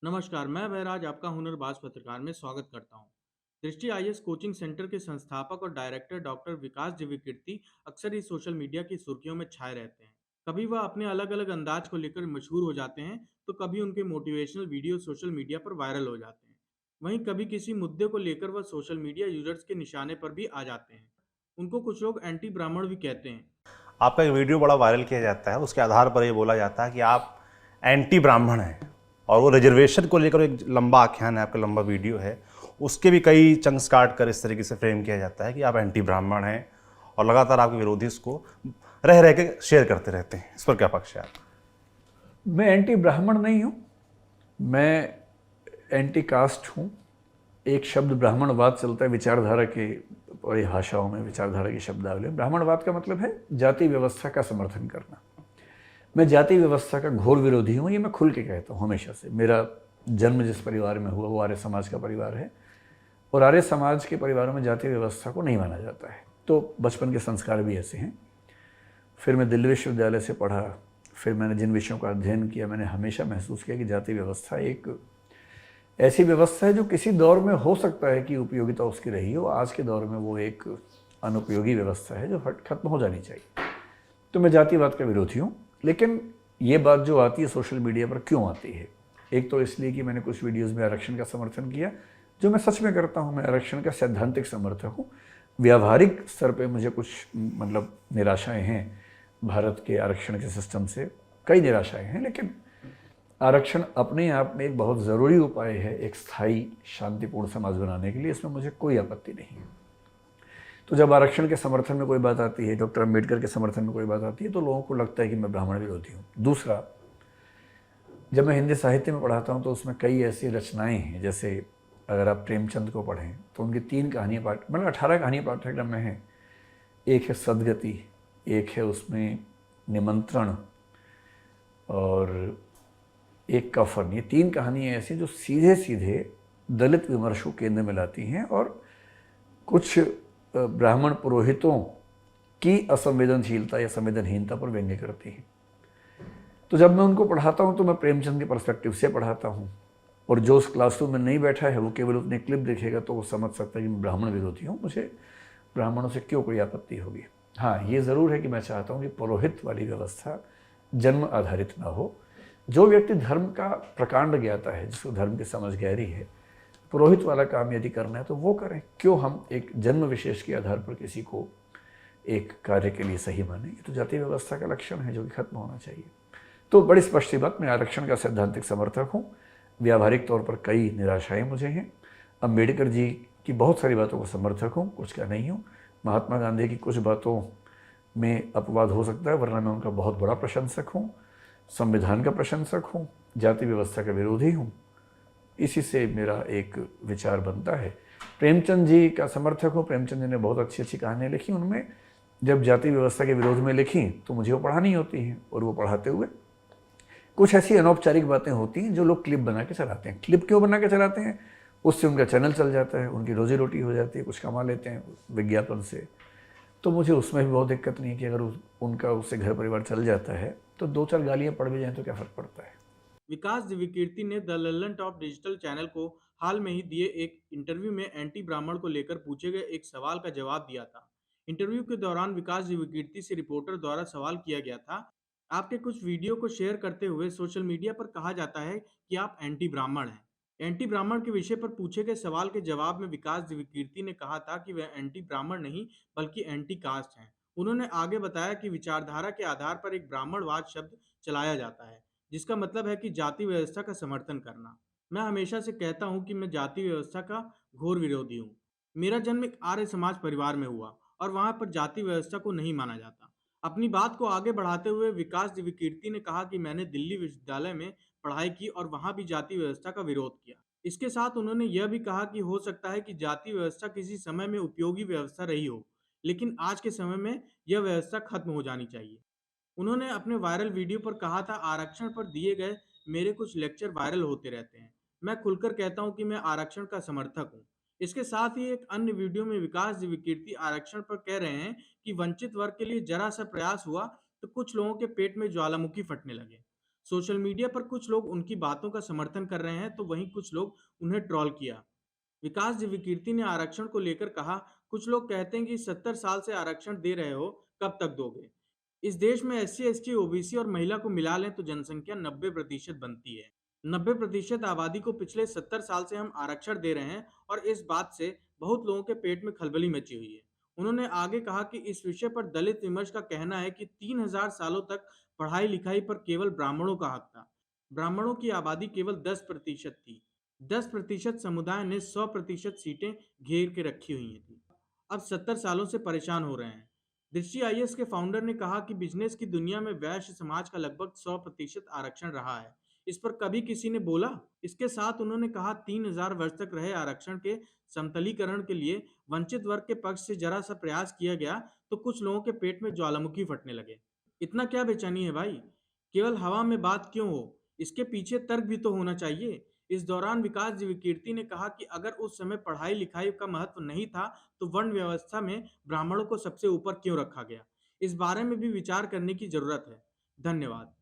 नमस्कार, मैं बहराज आपका हुनरबाज पत्रकार में स्वागत करता हूं। दृष्टि आईएएस कोचिंग सेंटर के संस्थापक और डायरेक्टर डॉक्टर विकास दिव्यकीर्ति अक्सर ही सोशल मीडिया की सुर्खियों में छाए रहते हैं। कभी वह अपने अलग अलग अंदाज को लेकर मशहूर हो जाते हैं, तो कभी उनके मोटिवेशनल वीडियो सोशल मीडिया पर वायरल हो जाते हैं। वहीं कभी किसी मुद्दे को लेकर वह सोशल मीडिया यूजर्स के निशाने पर भी आ जाते हैं। उनको कुछ लोग एंटी ब्राह्मण भी कहते हैं। आपका एक वीडियो बड़ा वायरल किया जाता है, उसके आधार पर ये बोला जाता है कि आप एंटी ब्राह्मण हैं। और वो रिजर्वेशन को लेकर एक लंबा आख्यान है, आपका लंबा वीडियो है, उसके भी कई चंक्स काट कर इस तरीके से फ्रेम किया जाता है कि आप एंटी ब्राह्मण हैं और लगातार आपके विरोधी इसको रह रह के शेयर करते रहते हैं। इस पर क्या पक्ष है आप? मैं एंटी ब्राह्मण नहीं हूँ, मैं एंटी कास्ट हूँ। एक शब्द ब्राह्मणवाद चलता है विचारधारा के परिभाषाओं में, विचारधारा की शब्दावली में। ब्राह्मणवाद का मतलब है जाति व्यवस्था का समर्थन करना। मैं जाति व्यवस्था का घोर विरोधी हूँ, ये मैं खुल के कहता हूँ हमेशा से। मेरा जन्म जिस परिवार में हुआ वो आर्य समाज का परिवार है, और आर्य समाज के परिवारों में जाति व्यवस्था को नहीं माना जाता है। तो बचपन के संस्कार भी ऐसे हैं। फिर मैं दिल्ली विश्वविद्यालय से पढ़ा, फिर मैंने जिन विषयों का अध्ययन किया, मैंने हमेशा महसूस किया कि जाति व्यवस्था एक ऐसी व्यवस्था है जो किसी दौर में हो सकता है कि उपयोगिता उसकी रही हो। आज के दौर में वो एक अनुपयोगी व्यवस्था है जो खत्म हो जानी चाहिए। तो मैं जातिवाद का विरोधी हूँ। लेकिन ये बात जो आती है सोशल मीडिया पर क्यों आती है? एक तो इसलिए कि मैंने कुछ वीडियोज़ में आरक्षण का समर्थन किया, जो मैं सच में करता हूँ। मैं आरक्षण का सैद्धांतिक समर्थक हूँ। व्यावहारिक स्तर पे मुझे कुछ निराशाएं हैं भारत के आरक्षण के सिस्टम से, कई निराशाएं हैं। लेकिन आरक्षण अपने आप में एक बहुत ज़रूरी उपाय है एक स्थायी शांतिपूर्ण समाज बनाने के लिए, इसमें मुझे कोई आपत्ति नहीं है। तो जब आरक्षण के समर्थन में कोई बात आती है, डॉक्टर अम्बेडकर के समर्थन में कोई बात आती है, तो लोगों को लगता है कि मैं ब्राह्मण विरोधी हूँ। दूसरा, जब मैं हिंदी साहित्य में पढ़ाता हूँ तो उसमें कई ऐसी रचनाएँ हैं, जैसे अगर आप प्रेमचंद को पढ़ें तो उनकी 3 कहानियाँ 18 कहानियाँ पाठ्यक्रम में हैं। एक है सदगति, एक है उसमें निमंत्रण, और एक कफन। ये 3 कहानियाँ ऐसी जो सीधे सीधे दलित विमर्श को केंद्र में लाती हैं और कुछ ब्राह्मण पुरोहितों की असंवेदनशीलता या संवेदनहीनता पर व्यंग्य करती हैं। तो जब मैं उनको पढ़ाता हूँ तो मैं प्रेमचंद के पर्सपेक्टिव से पढ़ाता हूँ, और जो उस क्लासरूम में नहीं बैठा है वो केवल उतनी क्लिप देखेगा तो वो समझ सकता है कि मैं ब्राह्मण विरोधी हूँ, मुझे ब्राह्मणों से क्यों कोई आपत्ति होगी। हाँ, ये ज़रूर है कि मैं चाहता हूँ कि पुरोहित वाली व्यवस्था जन्म आधारित ना हो। जो व्यक्ति धर्म का प्रकांड ज्ञाता है, जिसको धर्म की समझ गहरी है, पुरोहित वाला काम यदि करना है तो वो करें। क्यों हम एक जन्म विशेष के आधार पर किसी को एक कार्य के लिए सही माने? ये तो जाति व्यवस्था का लक्षण है जो कि खत्म होना चाहिए। तो बड़ी स्पष्ट सी बात, मैं आरक्षण का सैद्धांतिक समर्थक हूँ। व्यावहारिक तौर पर कई निराशाएं मुझे हैं। अम्बेडकर जी की बहुत सारी बातों का समर्थक हूँ, कुछ का नहीं हूँ। महात्मा गांधी की कुछ बातों में अपवाद हो सकता है, वरना मैं उनका बहुत बड़ा प्रशंसक हूँ। संविधान का प्रशंसक हूँ, जाति व्यवस्था का विरोधी हूँ। इसी से मेरा एक विचार बनता है। प्रेमचंद जी का समर्थक हूँ। प्रेमचंद जी ने बहुत अच्छी अच्छी कहानियाँ लिखी, उनमें जब जाति व्यवस्था के विरोध में लिखी तो मुझे वो पढ़ानी होती हैं, और वो पढ़ाते हुए कुछ ऐसी अनौपचारिक बातें होती हैं जो लोग क्लिप बना के चलाते हैं। क्लिप क्यों बना के चलाते हैं? उससे उनका चैनल चल जाता है, उनकी रोजी रोटी हो जाती है, कुछ कमा लेते हैं विज्ञापन से। तो मुझे उसमें भी बहुत दिक्कत नहीं है कि अगर उनका उससे घर परिवार चल जाता है तो 2-4 गालियाँ पड़ भी जाएँ तो क्या फ़र्क पड़ता है। विकास दिव्यकीर्ति ने the Lallan top digital channel को हाल में ही दिए एक इंटरव्यू में एंटी ब्राह्मण को लेकर पूछे गए एक सवाल का जवाब दिया था। इंटरव्यू के दौरान विकास दिव्यकीर्ति से रिपोर्टर द्वारा सवाल किया गया था, आपके कुछ वीडियो को शेयर करते हुए सोशल मीडिया पर कहा जाता है कि आप एंटी ब्राह्मण हैं। एंटी ब्राह्मण के विषय पर पूछे गए सवाल के जवाब में विकास दिव्यकीर्ति ने कहा था कि वह एंटी ब्राह्मण नहीं बल्कि एंटी कास्ट हैं। उन्होंने आगे बताया कि विचारधारा के आधार पर एक ब्राह्मणवाद शब्द चलाया जाता है, जिसका मतलब है कि जाति व्यवस्था का समर्थन करना। मैं हमेशा से कहता हूं कि मैं जाति व्यवस्था का घोर विरोधी हूं। मेरा जन्म एक आर्य समाज परिवार में हुआ और वहां पर जाति व्यवस्था को नहीं माना जाता। अपनी बात को आगे बढ़ाते हुए विकास दिव्यकीर्ति ने कहा कि मैंने दिल्ली विश्वविद्यालय में पढ़ाई की और वहां भी जाति व्यवस्था का विरोध किया। इसके साथ उन्होंने यह भी कहा कि हो सकता है कि जाति व्यवस्था किसी समय में उपयोगी व्यवस्था रही हो, लेकिन आज के समय में यह व्यवस्था खत्म हो जानी चाहिए। उन्होंने अपने वायरल वीडियो पर कहा था, आरक्षण पर दिए गए मेरे कुछ लेक्चर वायरल होते रहते हैं। मैं खुलकर कहता हूं कि मैं आरक्षण का समर्थक हूं। इसके साथ ही एक अन्य वीडियो में विकास विकीर्ति आरक्षण पर कह रहे हैं कि वंचित वर्ग के लिए जरा सा प्रयास हुआ तो कुछ लोगों के पेट में ज्वालामुखी फटने लगे। सोशल मीडिया पर कुछ लोग उनकी बातों का समर्थन कर रहे हैं, तो वहीं कुछ लोग उन्हें ट्रोल किया। विकास विकीर्ति ने आरक्षण को लेकर कहा, कुछ लोग कहते हैं कि 70 साल से आरक्षण दे रहे हो, कब तक दोगे? इस देश में एससी, एसटी, ओबीसी और महिला को मिला लें तो जनसंख्या 90% बनती है। 90% आबादी को पिछले 70 साल से हम आरक्षण दे रहे हैं और इस बात से बहुत लोगों के पेट में खलबली मची हुई है। उन्होंने आगे कहा कि इस विषय पर दलित विमर्श का कहना है कि 3000 सालों तक पढ़ाई लिखाई पर केवल ब्राह्मणों का हक था। ब्राह्मणों की आबादी केवल 10% थी। 10% समुदाय ने 100% सीटें घेर के रखी हुई थी। अब 70 सालों से परेशान हो रहे हैं। दृष्टि आईएएस के फाउंडर ने कहा कि बिजनेस की दुनिया में वैश्य समाज का लगभग 100% आरक्षण रहा है। इस पर कभी किसी ने बोला? इसके साथ उन्होंने कहा 3000 वर्ष तक रहे आरक्षण के समतलीकरण के लिए वंचित वर्ग के पक्ष से जरा सा प्रयास किया गया तो कुछ लोगों के पेट में ज्वालामुखी फटने लगे। इतना क्या बेचैनी है भाई? केवल हवा में बात क्यों हो? इसके पीछे तर्क भी तो होना चाहिए। इस दौरान विकास विकीर्ति ने कहा कि अगर उस समय पढ़ाई लिखाई का महत्व नहीं था तो वर्ण व्यवस्था में ब्राह्मणों को सबसे ऊपर क्यों रखा गया? इस बारे में भी विचार करने की जरूरत है। धन्यवाद।